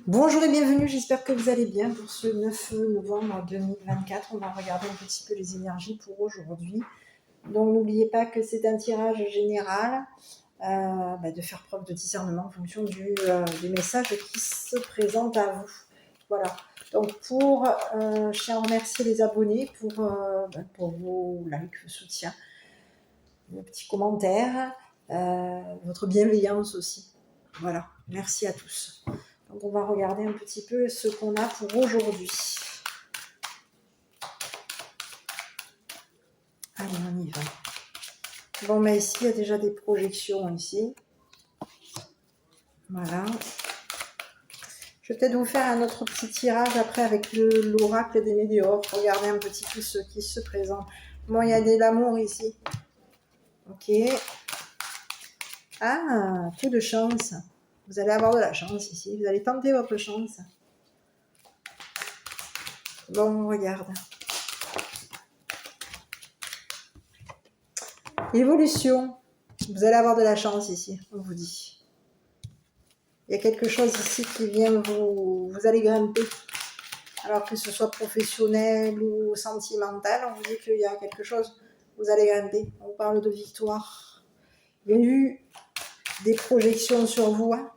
Bonjour et bienvenue, j'espère que vous allez bien pour ce 9 novembre 2024. On va regarder un petit peu les énergies pour aujourd'hui. Donc n'oubliez pas que c'est un tirage général, de faire preuve de discernement en fonction du message qui se présente à vous. Voilà. Donc je tiens à remercier les abonnés pour vos likes, vos soutiens, vos petits commentaires, votre bienveillance aussi. Voilà, merci à tous. Donc on va regarder un petit peu ce qu'on a pour aujourd'hui. Allez, on y va. Bon, mais ici, il y a déjà des projections ici. Voilà. Je vais peut-être vous faire un autre petit tirage après avec l'oracle des météores. Regardez un petit peu ce qui se présente. Bon, il y a de l'amour ici. Ok. Ah, peu de chance. Vous allez avoir de la chance ici. Vous allez tenter votre chance. Bon, on regarde. Évolution. Vous allez avoir de la chance ici, on vous dit. Il y a quelque chose ici qui vient vous allez grimper. Alors que ce soit professionnel ou sentimental, on vous dit qu'il y a quelque chose, vous allez grimper. On parle de victoire. Il y a eu des projections sur vous. Hein.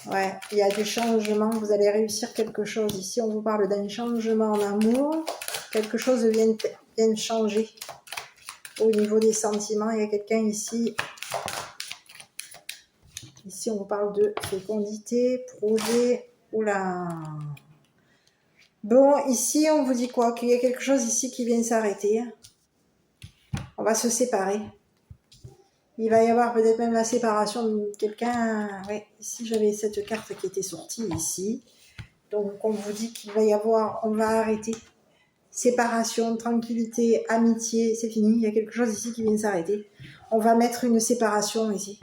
Ouais, il y a des changements, vous allez réussir quelque chose. Ici, on vous parle d'un changement en amour. Quelque chose vient changer au niveau des sentiments. Il y a quelqu'un ici. Ici, on vous parle de fécondité, projet. Oula. Bon, ici, on vous dit quoi? Qu'il y a quelque chose ici qui vient s'arrêter. On va se séparer. Il va y avoir peut-être même la séparation de quelqu'un. Ouais, ici, j'avais cette carte qui était sortie ici. Donc, on vous dit qu'il va y avoir... On va arrêter. Séparation, tranquillité, amitié, c'est fini. Il y a quelque chose ici qui vient s'arrêter. On va mettre une séparation ici.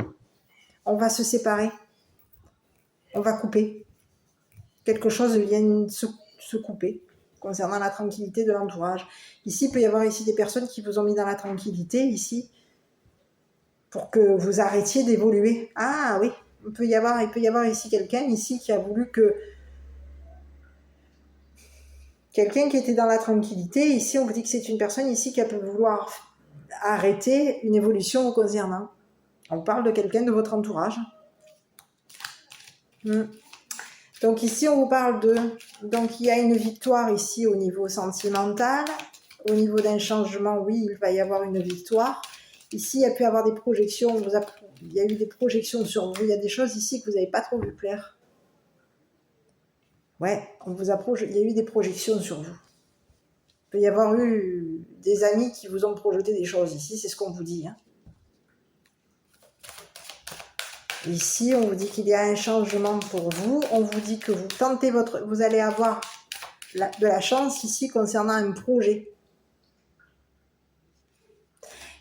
On va se séparer. On va couper. Quelque chose vient se couper concernant la tranquillité de l'entourage. Ici, il peut y avoir ici des personnes qui vous ont mis dans la tranquillité, ici, pour que vous arrêtiez d'évoluer. Ah oui, il peut y avoir ici quelqu'un ici qui a voulu que... Quelqu'un qui était dans la tranquillité, ici, on vous dit que c'est une personne ici qui peut vouloir arrêter une évolution au concernant. On parle de quelqu'un de votre entourage. Donc ici, on vous parle de... Donc il y a une victoire ici au niveau sentimental. Au niveau d'un changement, oui, il va y avoir une victoire. Ici, il y a pu avoir des projections. Il y a eu des projections sur vous. Il y a des choses ici que vous n'avez pas trop vu clair. Ouais, il y a eu des projections sur vous. Il peut y avoir eu des amis qui vous ont projeté des choses ici. C'est ce qu'on vous dit. Hein. Ici, on vous dit qu'il y a un changement pour vous. On vous dit que vous tentez vous allez avoir de la chance ici concernant un projet.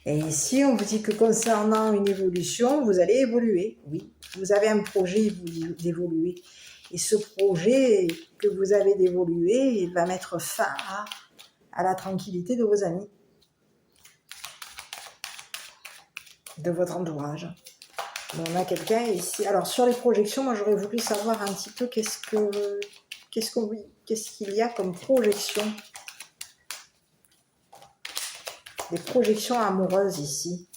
Et ici, on vous dit que concernant une évolution, vous allez évoluer. Oui, vous avez un projet d'évoluer. Et ce projet que vous avez d'évoluer, il va mettre fin à la tranquillité de vos amis, de votre entourage. On a quelqu'un ici. Alors, sur les projections, moi, j'aurais voulu savoir un petit peu qu'est-ce qu'il y a comme projection. Des projections amoureuses ici.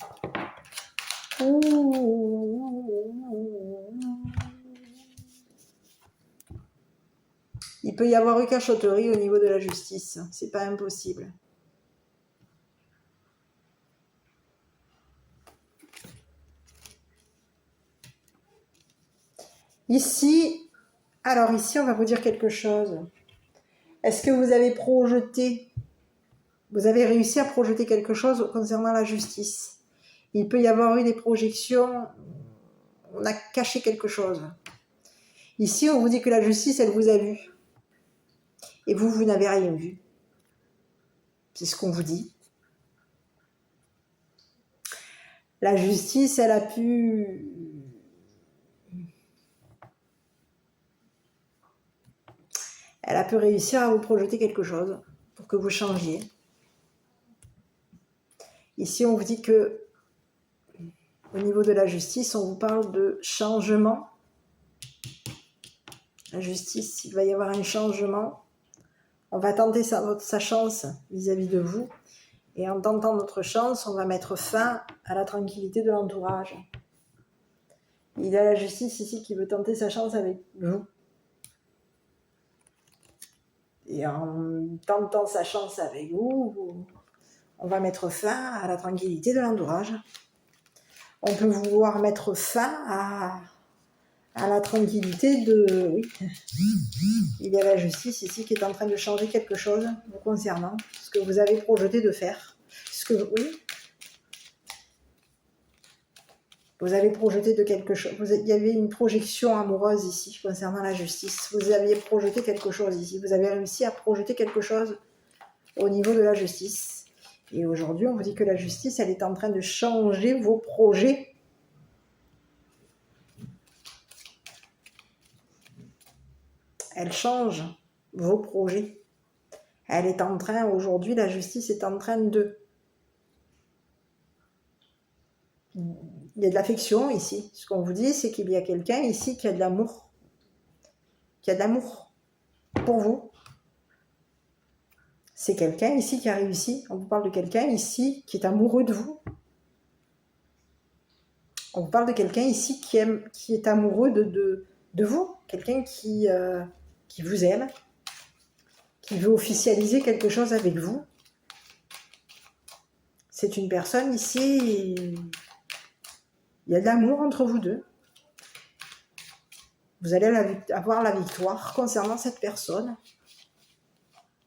Il peut y avoir eu cachotterie au niveau de la justice. C'est pas impossible. Ici, on va vous dire quelque chose. Est-ce que vous avez réussi à projeter quelque chose concernant la justice? Il peut y avoir eu des projections, on a caché quelque chose. Ici, on vous dit que la justice, elle vous a vu. Et vous n'avez rien vu. C'est ce qu'on vous dit. La justice, elle a pu... Elle a pu réussir à vous projeter quelque chose pour que vous changiez. Ici, on vous dit que au niveau de la justice, on vous parle de changement. la justice, il va y avoir un changement. On va tenter sa chance vis-à-vis de vous. Et en tentant notre chance, on va mettre fin à la tranquillité de l'entourage. Il y a la justice ici qui veut tenter sa chance avec vous. Et en tentant sa chance avec vous, on va mettre fin à la tranquillité de l'entourage. On peut vouloir mettre fin à la tranquillité de... Oui, il y a la justice ici qui est en train de changer quelque chose vous concernant, ce que vous avez projeté de faire. Oui, vous avez projeté de quelque chose. Il y avait une projection amoureuse ici concernant la justice. Vous aviez projeté quelque chose ici. Vous avez réussi à projeter quelque chose au niveau de la justice. Et aujourd'hui, on vous dit que la justice, elle est en train de changer vos projets. Elle change vos projets. Elle est en train, aujourd'hui, la justice est en train de... Il y a de l'affection ici. Ce qu'on vous dit, c'est qu'il y a quelqu'un ici qui a de l'amour. Qui a de l'amour pour vous. C'est quelqu'un ici qui a réussi. On vous parle de quelqu'un ici qui est amoureux de vous. On vous parle de quelqu'un ici qui est amoureux de vous. Quelqu'un qui vous aime. Qui veut officialiser quelque chose avec vous. C'est une personne ici... Il y a de l'amour entre vous deux. Vous allez avoir la victoire concernant cette personne.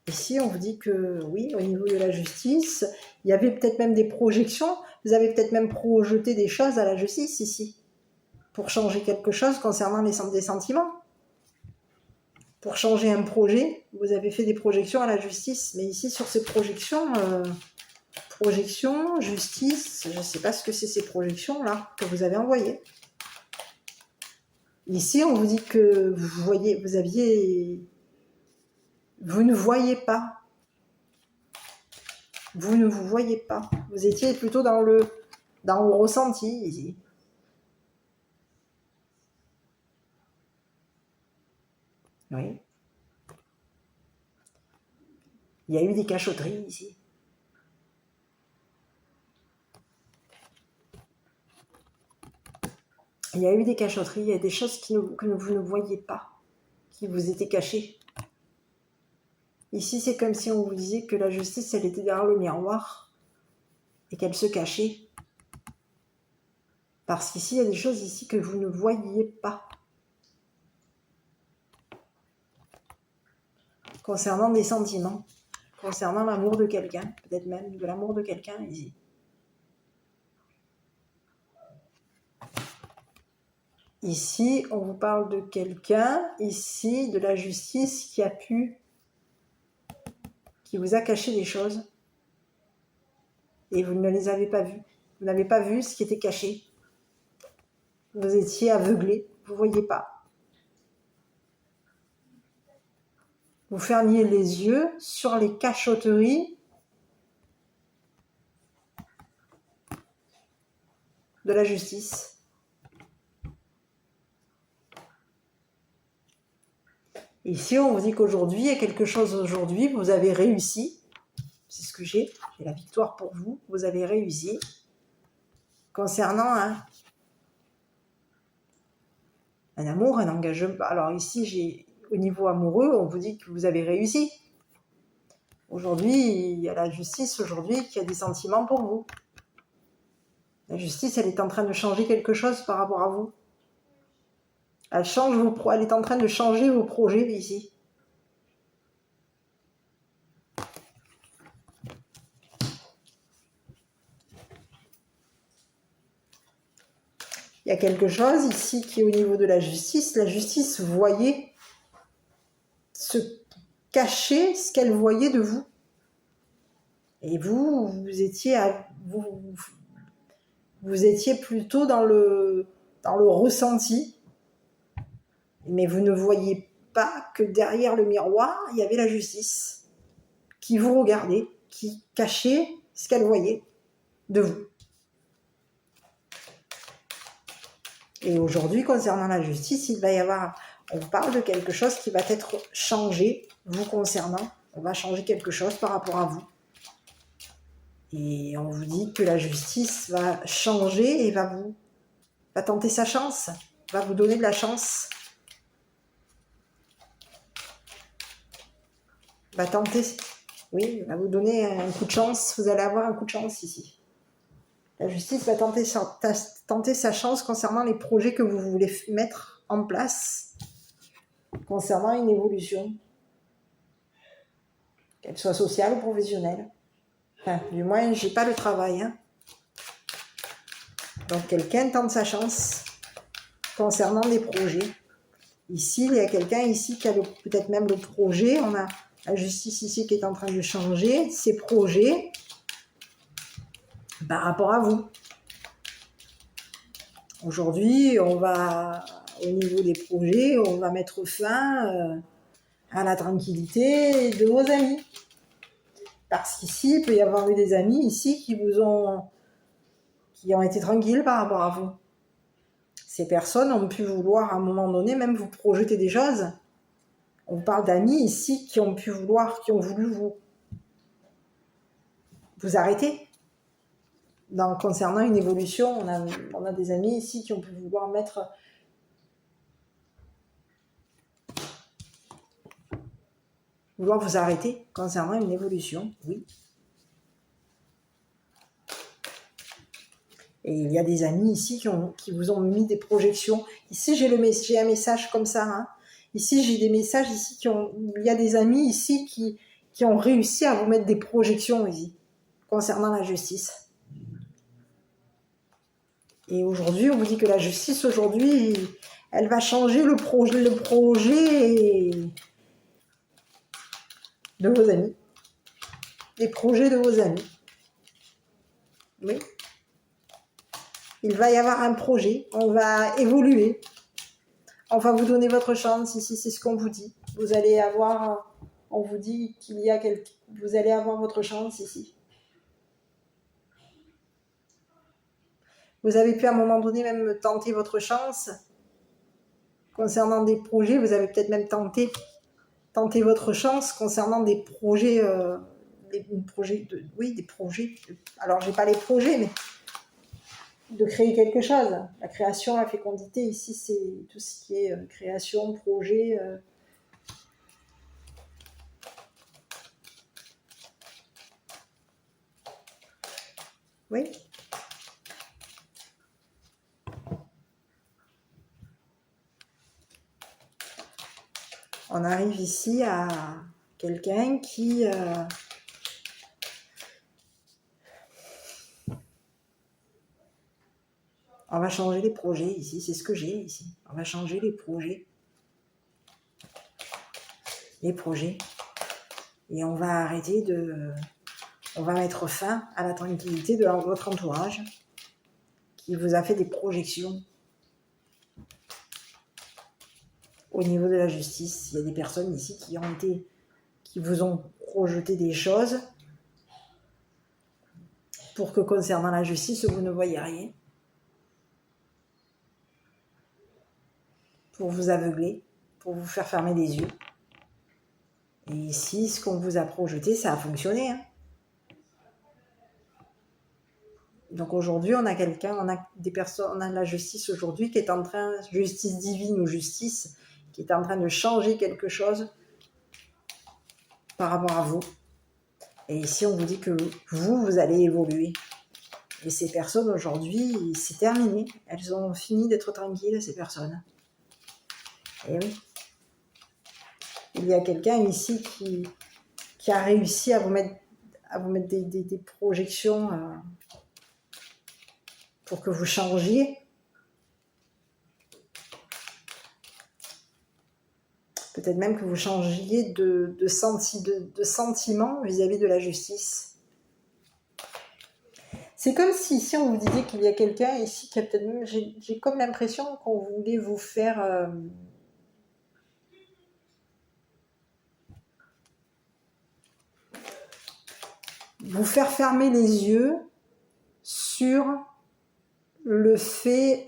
Ici, on vous dit que, oui, au niveau de la justice, il y avait peut-être même des projections. Vous avez peut-être même projeté des choses à la justice ici. Pour changer quelque chose concernant des sentiments. Pour changer un projet, vous avez fait des projections à la justice. Mais ici, sur ces projections... Projection, justice, je ne sais pas ce que c'est ces projections-là que vous avez envoyées. Ici, on vous dit que vous ne voyez pas. Vous ne vous voyez pas. Vous étiez plutôt dans le ressenti ici. Oui. Il y a eu des cachotteries ici. Il y a eu des cachotteries, il y a des choses que vous ne voyez pas, qui vous étaient cachées. Ici, c'est comme si on vous disait que la justice, elle était derrière le miroir et qu'elle se cachait. Parce qu'ici, il y a des choses ici que vous ne voyiez pas. Concernant des sentiments, concernant l'amour de quelqu'un, peut-être même de l'amour de quelqu'un ici. Ici, on vous parle de quelqu'un, ici, de la justice qui vous a caché des choses et vous ne les avez pas vues. Vous n'avez pas vu ce qui était caché. Vous étiez aveuglé, vous ne voyez pas. Vous fermiez les yeux sur les cachotteries de la justice. Ici, on vous dit qu'aujourd'hui, il y a quelque chose aujourd'hui, vous avez réussi. C'est ce que j'ai la victoire pour vous. Vous avez réussi. Concernant un amour, un engagement. Alors ici, au niveau amoureux, on vous dit que vous avez réussi. Aujourd'hui, il y a la justice aujourd'hui qui a des sentiments pour vous. La justice, elle est en train de changer quelque chose par rapport à vous. Elle est en train de changer vos projets ici. Il y a quelque chose ici qui est au niveau de la justice. La justice voyait se cacher ce qu'elle voyait de vous. Et vous étiez plutôt dans le ressenti. Mais vous ne voyez pas que derrière le miroir, il y avait la justice qui vous regardait, qui cachait ce qu'elle voyait de vous. Et aujourd'hui, concernant la justice, il va y avoir On vous parle de quelque chose qui va être changé, vous concernant. On va changer quelque chose par rapport à vous. Et on vous dit que la justice va changer et va tenter sa chance, va vous donner de la chance. Va tenter, oui, va vous donner un coup de chance. Vous allez avoir un coup de chance ici. La justice va tenter sa chance concernant les projets que vous voulez mettre en place, concernant une évolution, qu'elle soit sociale ou professionnelle. Enfin, du moins, j'ai pas le travail. Hein. Donc, quelqu'un tente sa chance concernant des projets. Ici, il y a quelqu'un ici qui a peut-être même le projet. On a la justice ici qui est en train de changer ses projets par rapport à vous. Aujourd'hui, au niveau des projets, on va mettre fin à la tranquillité de vos amis. Parce qu'ici, il peut y avoir eu des amis ici qui ont été tranquilles par rapport à vous. Ces personnes ont pu vouloir à un moment donné même vous projeter des choses. On parle d'amis ici qui ont voulu vous arrêter. Concernant une évolution, on a des amis ici qui ont pu vouloir vous arrêter concernant une évolution, oui. Et il y a des amis ici qui vous ont mis des projections. Ici, j'ai un message comme ça. Hein. Ici, j'ai des messages ici il y a des amis ici qui ont réussi à vous mettre des projections ici, concernant la justice. Et aujourd'hui, on vous dit que la justice, aujourd'hui, elle va changer le projet de vos amis. Les projets de vos amis. Oui. Il va y avoir un projet, on va évoluer. On va vous donner votre chance ici, c'est ce qu'on vous dit. On vous dit vous allez avoir votre chance ici. Vous avez pu à un moment donné même tenter votre chance concernant des projets. Vous avez peut-être même tenté votre chance concernant des projets, des projets. Alors j'ai pas les projets, mais de créer quelque chose. La création, la fécondité, ici, c'est tout ce qui est création, projet. Oui. On arrive ici à quelqu'un qui... On va changer les projets ici, c'est ce que j'ai ici. On va changer les projets. Les projets. Et on va arrêter on va mettre fin à la tranquillité de votre entourage qui vous a fait des projections. Au niveau de la justice, il y a des personnes ici qui vous ont projeté des choses pour que concernant la justice, vous ne voyez rien. Pour vous aveugler, pour vous faire fermer les yeux. Et ici, ce qu'on vous a projeté, ça a fonctionné. Hein. Donc aujourd'hui, on a des personnes, on a la justice aujourd'hui qui est en train, justice divine ou justice, qui est en train de changer quelque chose par rapport à vous. Et ici, on vous dit que vous allez évoluer. Et ces personnes aujourd'hui, c'est terminé. Elles ont fini d'être tranquilles, ces personnes. Et oui. Il y a quelqu'un ici qui a réussi à vous mettre des projections pour que vous changiez. Peut-être même que vous changiez de sentiment vis-à-vis de la justice. C'est comme si ici on vous disait qu'il y a quelqu'un ici qui a peut-être même... J'ai comme l'impression qu'on voulait vous faire... vous faire fermer les yeux sur le fait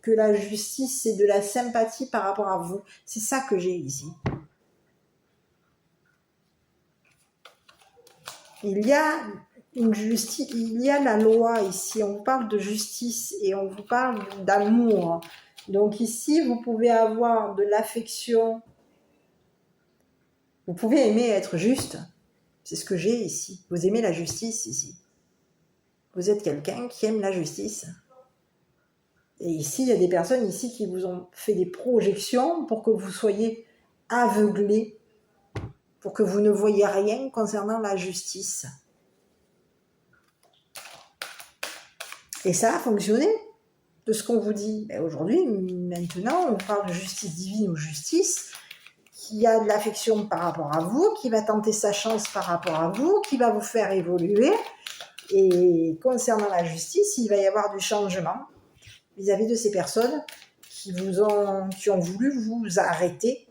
que la justice, c'est de la sympathie par rapport à vous. C'est ça que j'ai ici. Il y a une justice, il y a la loi ici. On vous parle de justice et on vous parle d'amour. Donc ici, vous pouvez avoir de l'affection. Vous pouvez aimer être juste. C'est ce que j'ai ici. Vous aimez la justice ici. Vous êtes quelqu'un qui aime la justice. Et ici, il y a des personnes ici qui vous ont fait des projections pour que vous soyez aveuglés, pour que vous ne voyiez rien concernant la justice. Et ça a fonctionné, de ce qu'on vous dit. Ben aujourd'hui, maintenant, on parle de justice divine ou justice, qui a de l'affection par rapport à vous, qui va tenter sa chance par rapport à vous, qui va vous faire évoluer. Et concernant la justice, il va y avoir du changement vis-à-vis de ces personnes qui ont voulu vous arrêter,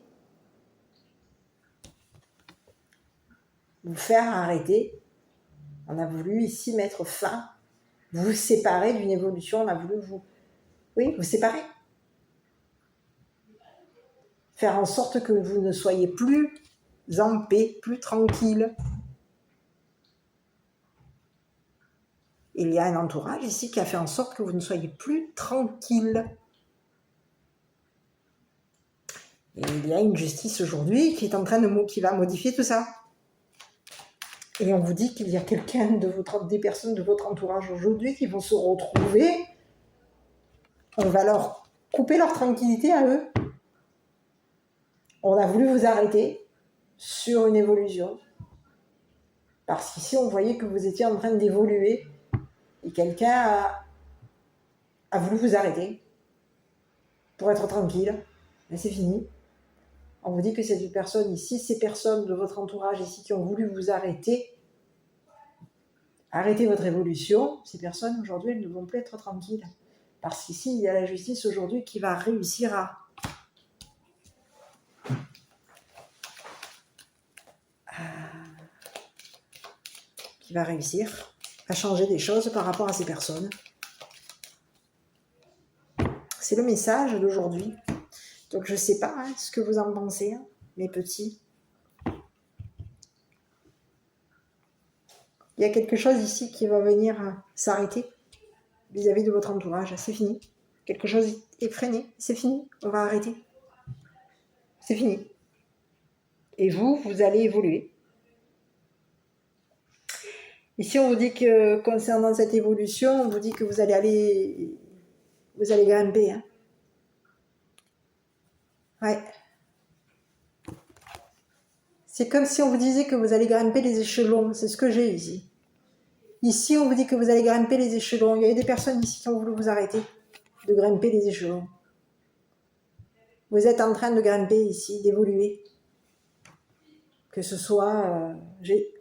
vous faire arrêter. On a voulu ici mettre fin, vous séparer d'une évolution, on a voulu vous séparer. Faire en sorte que vous ne soyez plus en paix, plus tranquille. Il y a un entourage ici qui a fait en sorte que vous ne soyez plus tranquille. Et il y a une justice aujourd'hui qui est en train qui va modifier tout ça. Et on vous dit qu'il y a des personnes de votre entourage aujourd'hui qui vont se retrouver. On va leur couper leur tranquillité à eux. On a voulu vous arrêter sur une évolution. Parce qu'ici, on voyait que vous étiez en train d'évoluer. Et quelqu'un a voulu vous arrêter pour être tranquille. Mais c'est fini. On vous dit que c'est une personne ici, ces personnes de votre entourage ici qui ont voulu vous arrêter votre évolution, ces personnes aujourd'hui, elles ne vont plus être tranquilles. Parce qu'ici, il y a la justice aujourd'hui qui va réussir à changer des choses par rapport à ces personnes. C'est le message d'aujourd'hui. Donc je ne sais pas ce que vous en pensez, mes petits. Il y a quelque chose ici qui va venir s'arrêter vis-à-vis de votre entourage. C'est fini. Quelque chose est freiné. C'est fini. On va arrêter. C'est fini. Et vous allez évoluer. Ici, on vous dit que concernant cette évolution, on vous dit que vous allez grimper. Hein. Ouais. C'est comme si on vous disait que vous allez grimper les échelons. C'est ce que j'ai ici. Ici, on vous dit que vous allez grimper les échelons. Il y a des personnes ici qui ont voulu vous arrêter de grimper les échelons. Vous êtes en train de grimper ici, d'évoluer. Que ce soit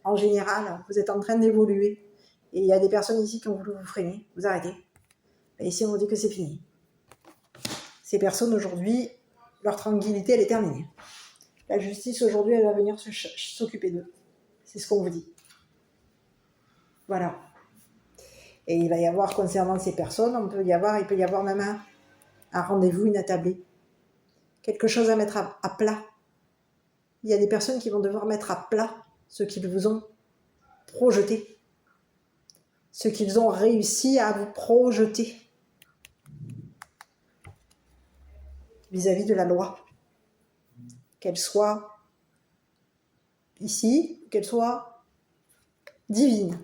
en général, vous êtes en train d'évoluer. Et il y a des personnes ici qui ont voulu vous freiner, vous arrêter. Et ici, on vous dit que c'est fini. Ces personnes aujourd'hui, leur tranquillité, elle est terminée. La justice aujourd'hui, elle va venir s'occuper d'eux. C'est ce qu'on vous dit. Voilà. Et il va y avoir, concernant ces personnes, il peut y avoir même un rendez-vous inattablé. Quelque chose à mettre à plat. Il y a des personnes qui vont devoir mettre à plat ce qu'ils vous ont projeté. Ce qu'ils ont réussi à vous projeter. Vis-à-vis de la loi. Qu'elle soit ici, qu'elle soit divine.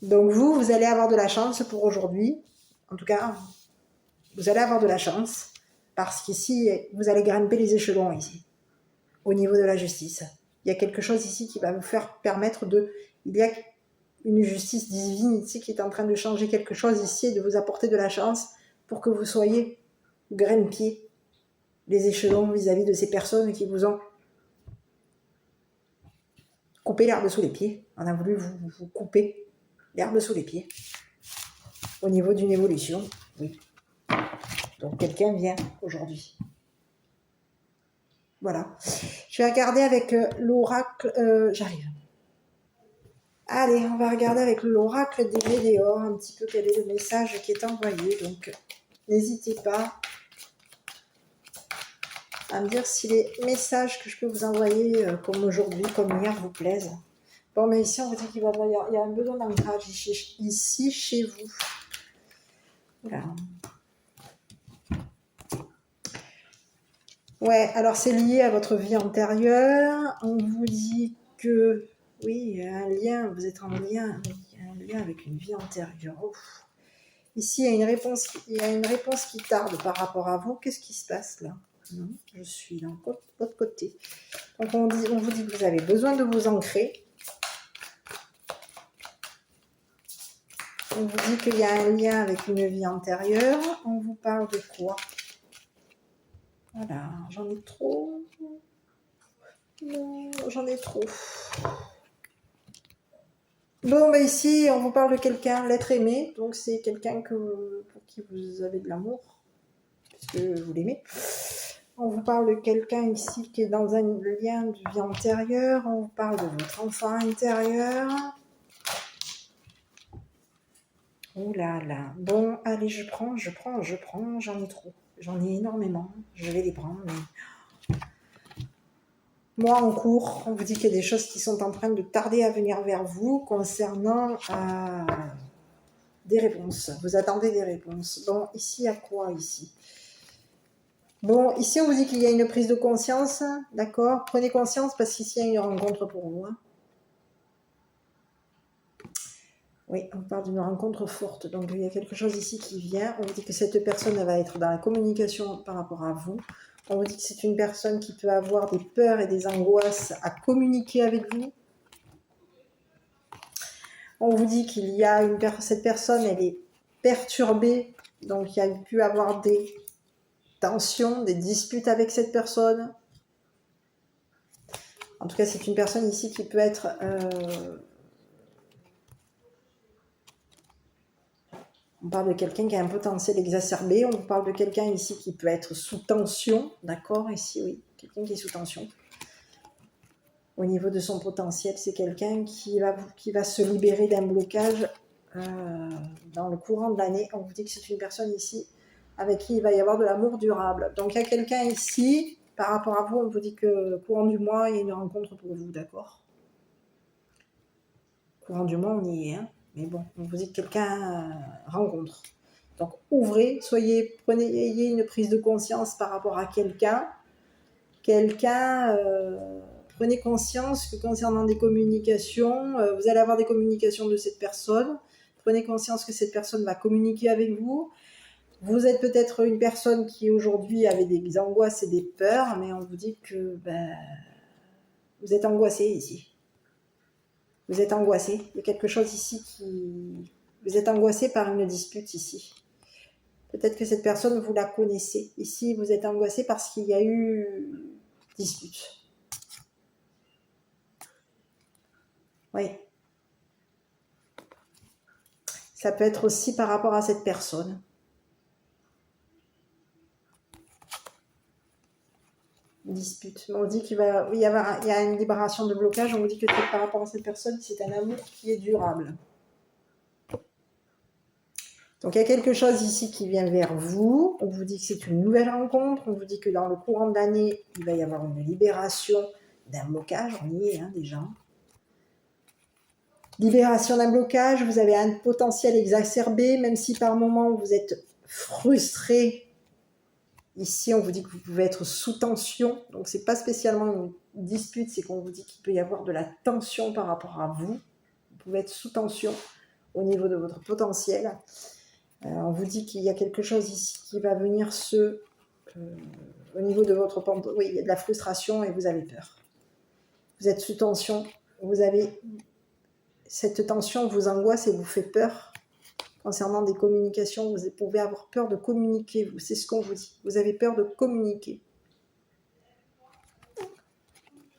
Donc vous allez avoir de la chance pour aujourd'hui. En tout cas, vous allez avoir de la chance. Parce qu'ici, vous allez grimper les échelons ici. Au niveau de la justice. Il y a quelque chose ici qui va vous faire permettre il y a une justice divine ici qui est en train de changer quelque chose ici et de vous apporter de la chance pour que vous grimpiez les échelons vis-à-vis de ces personnes qui vous ont coupé l'herbe sous les pieds. On a voulu vous couper l'herbe sous les pieds. Au niveau d'une évolution, oui. Donc quelqu'un vient aujourd'hui. Voilà. Je vais regarder avec l'oracle. J'arrive. Allez, on va regarder avec l'oracle des météores un petit peu quel est le message qui est envoyé. Donc, n'hésitez pas à me dire si les messages que je peux vous envoyer, comme aujourd'hui, comme hier, vous plaisent. Bon, mais ici, on vous dit qu'il y a un besoin d'ancrage ici, chez vous. Voilà. Ouais, alors c'est lié à votre vie antérieure. On vous dit que, oui, il y a un lien, vous êtes en lien, oui, il y a un lien avec une vie antérieure. Ouf. Ici, il y a une réponse qui tarde par rapport à vous. Qu'est-ce qui se passe là? Non, je suis de l'autre côté. Donc on vous dit que vous avez besoin de vous ancrer. On vous dit qu'il y a un lien avec une vie antérieure. On vous parle de quoi? Voilà, j'en ai trop. Non, j'en ai trop. Bon, bah ici, on vous parle de quelqu'un, l'être aimé. Donc c'est quelqu'un pour qui vous avez de l'amour, puisque vous l'aimez. On vous parle de quelqu'un ici qui est dans un lien de vie antérieure. On vous parle de votre enfant intérieur. Oh là là. Bon, allez, je prends. J'en ai trop. J'en ai énormément. Je vais les prendre. Mais... moi, en cours, on vous dit qu'il y a des choses qui sont en train de tarder à venir vers vous concernant des réponses. Vous attendez des réponses. Bon, ici, à quoi ici? Bon, ici, on vous dit qu'il y a une prise de conscience. D'accord? Prenez conscience parce qu'ici, il y a une rencontre pour vous. Hein. Oui, on parle d'une rencontre forte. Donc, il y a quelque chose ici qui vient. On vous dit que cette personne va être dans la communication par rapport à vous. On vous dit que c'est une personne qui peut avoir des peurs et des angoisses à communiquer avec vous. On vous dit qu'il y a cette personne, elle est perturbée. Donc, il y a pu avoir des tensions, des disputes avec cette personne. En tout cas, c'est une personne ici qui peut être... on parle de quelqu'un qui a un potentiel exacerbé. On vous parle de quelqu'un ici qui peut être sous tension. D'accord? Ici, oui. Quelqu'un qui est sous tension. Au niveau de son potentiel, c'est quelqu'un qui va se libérer d'un blocage dans le courant de l'année. On vous dit que c'est une personne ici avec qui il va y avoir de l'amour durable. Donc, il y a quelqu'un ici, par rapport à vous, on vous dit que courant du mois, il y a une rencontre pour vous. D'accord? Courant du mois, on y est. Hein? Mais bon, on vous dit que quelqu'un rencontre. Donc, ouvrez, ayez une prise de conscience par rapport à quelqu'un. Prenez conscience que concernant des communications, vous allez avoir des communications de cette personne. Prenez conscience que cette personne va communiquer avec vous. Vous êtes peut-être une personne qui aujourd'hui avait des angoisses et des peurs, mais on vous dit que vous êtes angoissé ici. Vous êtes angoissé. Il y a quelque chose ici qui... Vous êtes angoissé par une dispute ici. Peut-être que cette personne, vous la connaissez. Ici, vous êtes angoissé parce qu'il y a eu dispute. Oui. Ça peut être aussi par rapport à cette personne. Dispute. On dit qu'il va y a une libération de blocage. On vous dit que par rapport à cette personne, c'est un amour qui est durable. Donc il y a quelque chose ici qui vient vers vous. On vous dit que c'est une nouvelle rencontre. On vous dit que dans le courant de l'année, il va y avoir une libération d'un blocage. On y est déjà. Libération d'un blocage. Vous avez un potentiel exacerbé, même si par moment vous êtes frustré. Ici, on vous dit que vous pouvez être sous tension. Donc, ce n'est pas spécialement une dispute, c'est qu'on vous dit qu'il peut y avoir de la tension par rapport à vous. Vous pouvez être sous tension au niveau de votre potentiel. On vous dit qu'il y a quelque chose ici qui va venir au niveau de votre... Oui, il y a de la frustration et vous avez peur. Vous êtes sous tension. Cette tension vous angoisse et vous fait peur. Concernant des communications, vous pouvez avoir peur de communiquer. C'est ce qu'on vous dit. Vous avez peur de communiquer.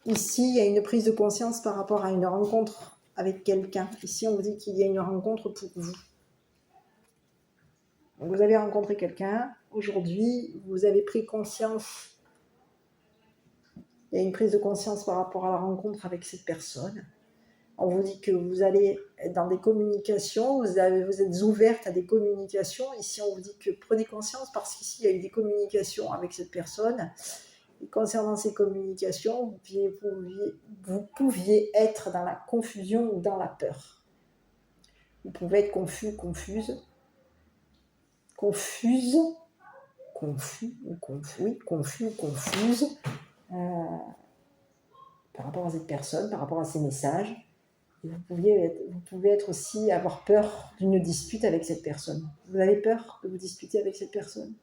Ici, il y a une prise de conscience par rapport à une rencontre avec quelqu'un. Ici, on vous dit qu'il y a une rencontre pour vous. Donc, vous avez rencontré quelqu'un. Aujourd'hui, vous avez pris conscience. Il y a une prise de conscience par rapport à la rencontre avec cette personne. On vous dit que vous allez être dans des communications, vous êtes ouverte à des communications. Ici, on vous dit que prenez conscience parce qu'ici, il y a eu des communications avec cette personne. Et concernant ces communications, vous pouviez être dans la confusion ou dans la peur. Vous pouvez être confus ou confuse, par rapport à cette personne, par rapport à ces messages. Et vous pouvez être aussi avoir peur d'une dispute avec cette personne. Vous avez peur de vous disputer avec cette personne?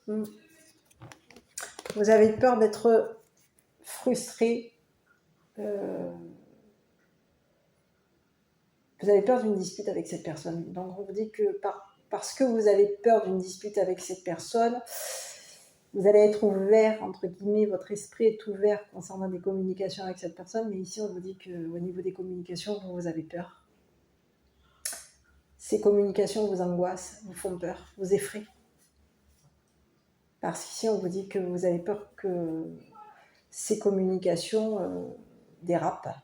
Vous avez peur d'être frustré. Vous avez peur d'une dispute avec cette personne. Donc on vous dit que parce que vous avez peur d'une dispute avec cette personne, vous allez être ouvert, entre guillemets, votre esprit est ouvert concernant des communications avec cette personne, mais ici on vous dit qu'au niveau des communications, vous avez peur. Ces communications vous angoissent, vous font peur, vous effraient. Parce qu'ici on vous dit que vous avez peur que ces communications dérapent,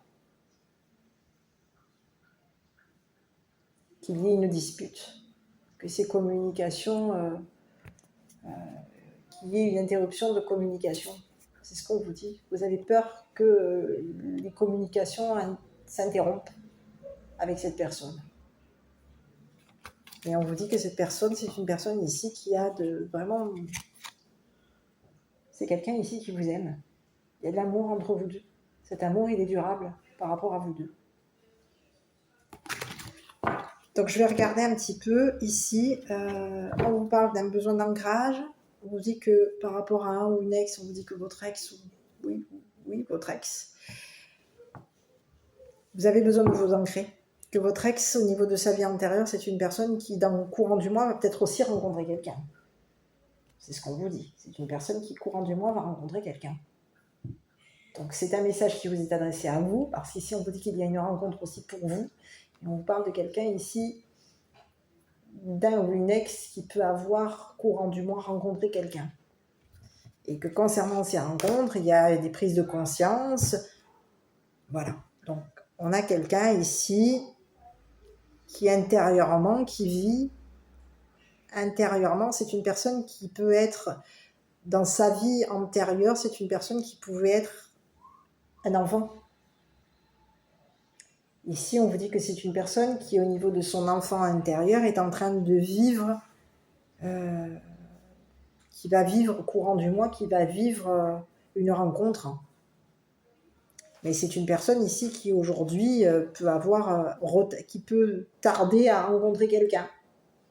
qu'il y ait une dispute, que ces communications... qu'il y ait une interruption de communication. C'est ce qu'on vous dit. Vous avez peur que les communications s'interrompent avec cette personne. Et on vous dit que cette personne, c'est une personne ici qui a vraiment... C'est quelqu'un ici qui vous aime. Il y a de l'amour entre vous deux. Cet amour, il est durable par rapport à vous deux. Donc je vais regarder un petit peu ici. On vous parle d'un besoin d'ancrage. On vous dit que par rapport à un ou une ex, on vous dit que votre ex, oui, votre ex, vous avez besoin de vous ancrer. Que votre ex, au niveau de sa vie antérieure, c'est une personne qui, dans le courant du mois, va peut-être aussi rencontrer quelqu'un. C'est ce qu'on vous dit. C'est une personne qui, courant du mois, va rencontrer quelqu'un. Donc c'est un message qui vous est adressé à vous, parce qu'ici, on vous dit qu'il y a une rencontre aussi pour vous. Et on vous parle de quelqu'un ici, d'un ou une ex qui peut avoir, courant du mois, rencontré quelqu'un. Et que concernant ces rencontres, il y a des prises de conscience. Voilà. Donc, on a quelqu'un ici qui intérieurement, qui vit intérieurement. C'est une personne qui peut être, dans sa vie antérieure, c'est une personne qui pouvait être un enfant. Ici, on vous dit que c'est une personne qui, au niveau de son enfant intérieur, est en train de vivre, qui va vivre au courant du mois, qui va vivre une rencontre. Mais c'est une personne ici qui, aujourd'hui, qui peut tarder à rencontrer quelqu'un.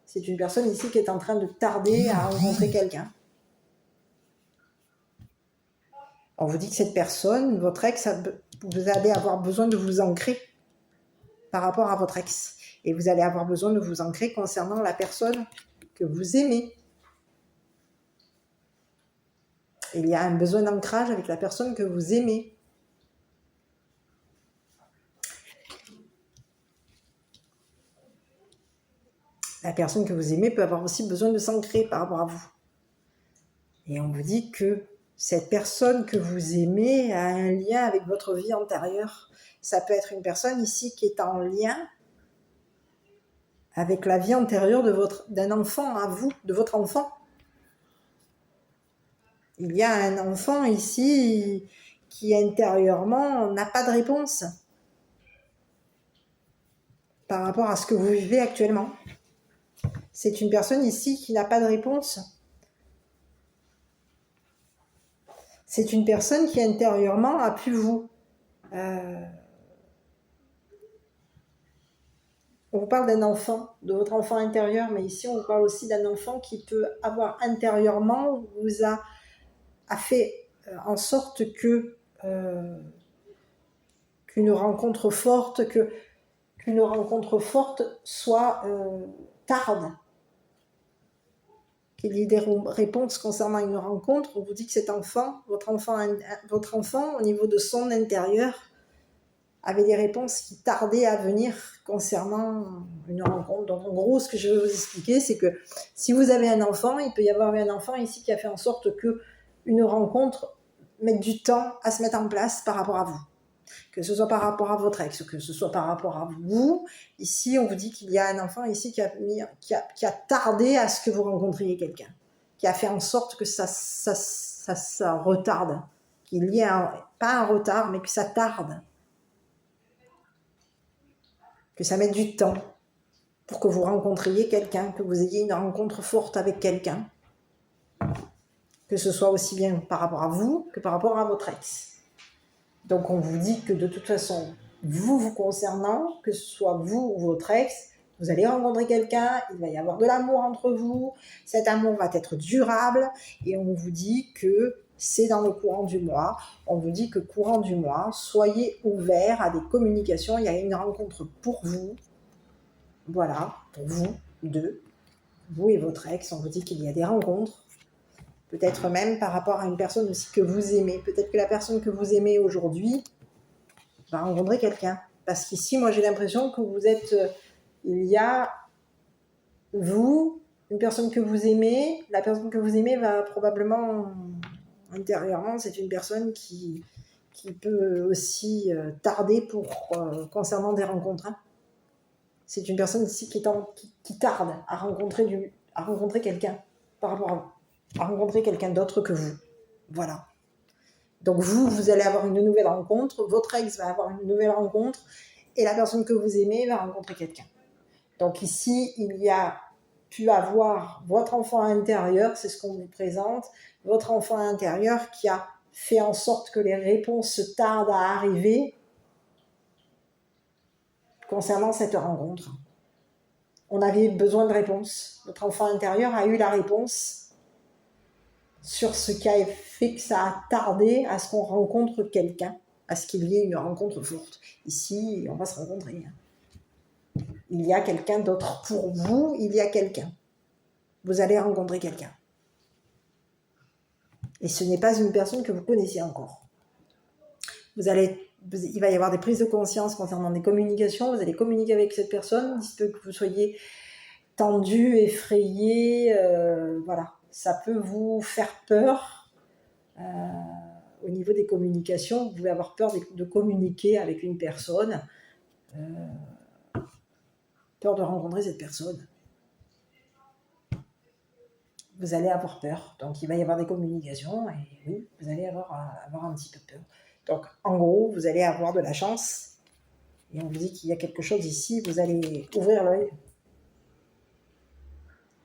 C'est une personne ici qui est en train de tarder à rencontrer quelqu'un. On vous dit que cette personne, votre ex, vous allez avoir besoin de vous ancrer par rapport à votre ex. Et vous allez avoir besoin de vous ancrer concernant la personne que vous aimez. Il y a un besoin d'ancrage avec la personne que vous aimez. La personne que vous aimez peut avoir aussi besoin de s'ancrer par rapport à vous. Et on vous dit que cette personne que vous aimez a un lien avec votre vie antérieure. Ça peut être une personne ici qui est en lien avec la vie antérieure d'un enfant à vous, de votre enfant. Il y a un enfant ici qui intérieurement n'a pas de réponse par rapport à ce que vous vivez actuellement. C'est une personne ici qui n'a pas de réponse. C'est une personne qui intérieurement a pu vous... On vous parle d'un enfant, de votre enfant intérieur, mais ici on vous parle aussi d'un enfant qui peut avoir intérieurement, vous a fait en sorte que qu'une rencontre forte soit tarde. Qu'il y ait des réponses concernant une rencontre. On vous dit que cet enfant, votre enfant, au niveau de son intérieur, avait des réponses qui tardaient à venir concernant une rencontre. Donc en gros, ce que je vais vous expliquer, c'est que si vous avez un enfant, il peut y avoir un enfant ici qui a fait en sorte qu'une rencontre mette du temps à se mettre en place par rapport à vous. Que ce soit par rapport à votre ex, que ce soit par rapport à vous. Ici, on vous dit qu'il y a un enfant ici qui a tardé à ce que vous rencontriez quelqu'un. Qui a fait en sorte que ça retarde. Qu'il y ait pas un retard, mais que ça tarde. Que ça mette du temps pour que vous rencontriez quelqu'un, que vous ayez une rencontre forte avec quelqu'un. Que ce soit aussi bien par rapport à vous que par rapport à votre ex. Donc on vous dit que de toute façon, vous concernant, que ce soit vous ou votre ex, vous allez rencontrer quelqu'un, il va y avoir de l'amour entre vous, cet amour va être durable, et on vous dit que c'est dans le courant du mois. On vous dit que courant du mois, soyez ouverts à des communications, il y a une rencontre pour vous, voilà, pour vous deux, vous et votre ex, on vous dit qu'il y a des rencontres, peut-être même par rapport à une personne aussi que vous aimez. Peut-être que la personne que vous aimez aujourd'hui va rencontrer quelqu'un. Parce qu'ici, moi, j'ai l'impression que vous êtes... il y a vous, une personne que vous aimez. La personne que vous aimez va probablement, intérieurement, c'est une personne qui peut aussi tarder concernant des rencontres. Hein. C'est une personne ici qui tarde à rencontrer quelqu'un par rapport à vous. À rencontrer quelqu'un d'autre que vous. Voilà. Donc vous allez avoir une nouvelle rencontre, votre ex va avoir une nouvelle rencontre, et la personne que vous aimez va rencontrer quelqu'un. Donc ici, il y a pu avoir votre enfant intérieur, c'est ce qu'on vous présente, votre enfant intérieur qui a fait en sorte que les réponses tardent à arriver concernant cette rencontre. On avait besoin de réponses. Votre enfant intérieur a eu la réponse sur ce qui a fait que ça a tardé à ce qu'on rencontre quelqu'un, à ce qu'il y ait une rencontre forte. Ici, on va se rencontrer. Il y a quelqu'un d'autre pour vous, il y a quelqu'un. Vous allez rencontrer quelqu'un. Et ce n'est pas une personne que vous connaissez encore. Il va y avoir des prises de conscience concernant des communications, vous allez communiquer avec cette personne, il se peut que vous soyez tendu, effrayé, voilà. Ça peut vous faire peur au niveau des communications. Vous pouvez avoir peur de communiquer avec une personne, peur de rencontrer cette personne. Vous allez avoir peur. Donc, il va y avoir des communications et oui, vous allez avoir un petit peu peur. Donc, en gros, vous allez avoir de la chance et on vous dit qu'il y a quelque chose ici. Vous allez ouvrir l'œil.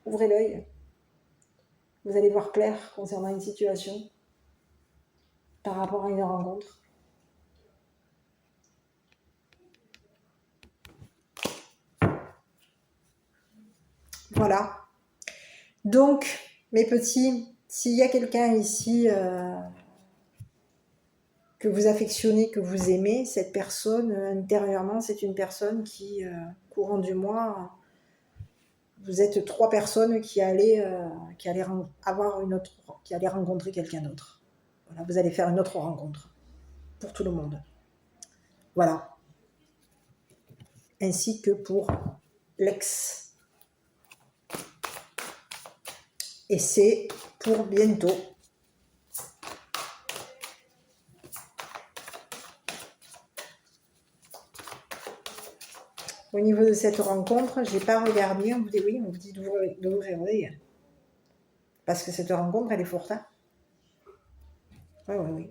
Ouvrez l'œil. Vous allez voir clair concernant une situation par rapport à une rencontre. Voilà. Donc, mes petits, s'il y a quelqu'un ici que vous affectionnez, que vous aimez, cette personne, intérieurement, c'est une personne qui, courant du mois, vous êtes 3 personnes qui allaient rencontrer quelqu'un d'autre. Voilà, vous allez faire une autre rencontre pour tout le monde. Voilà. Ainsi que pour l'ex. Et c'est pour bientôt. Au niveau de cette rencontre, je n'ai pas regardé, on vous dit oui, on vous dit d'ouvrir l'œil. Parce que cette rencontre, elle est forte. Hein. Oui.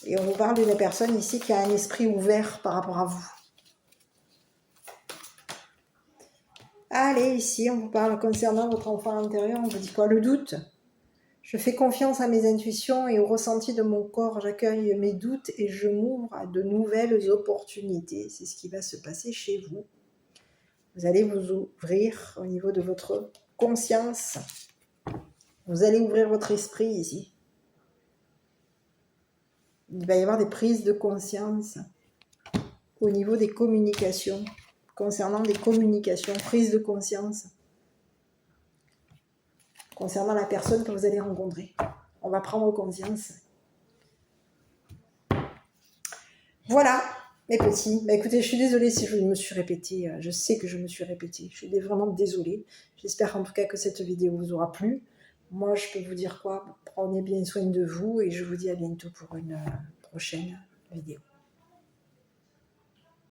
Et on vous parle d'une personne ici qui a un esprit ouvert par rapport à vous. Allez, ici, on vous parle concernant votre enfant intérieur, on vous dit quoi? Le doute. Je fais confiance à mes intuitions et au ressenti de mon corps. J'accueille mes doutes et je m'ouvre à de nouvelles opportunités. C'est ce qui va se passer chez vous. Vous allez vous ouvrir au niveau de votre conscience. Vous allez ouvrir votre esprit ici. Il va y avoir des prises de conscience au niveau des communications. Concernant des communications, prises de conscience. Concernant la personne que vous allez rencontrer. On va prendre conscience. Voilà, mes petits. Bah, écoutez, je suis désolée si je me suis répétée. Je sais que je me suis répétée. Je suis vraiment désolée. J'espère en tout cas que cette vidéo vous aura plu. Moi, je peux vous dire quoi? Prenez bien soin de vous et je vous dis à bientôt pour une prochaine vidéo.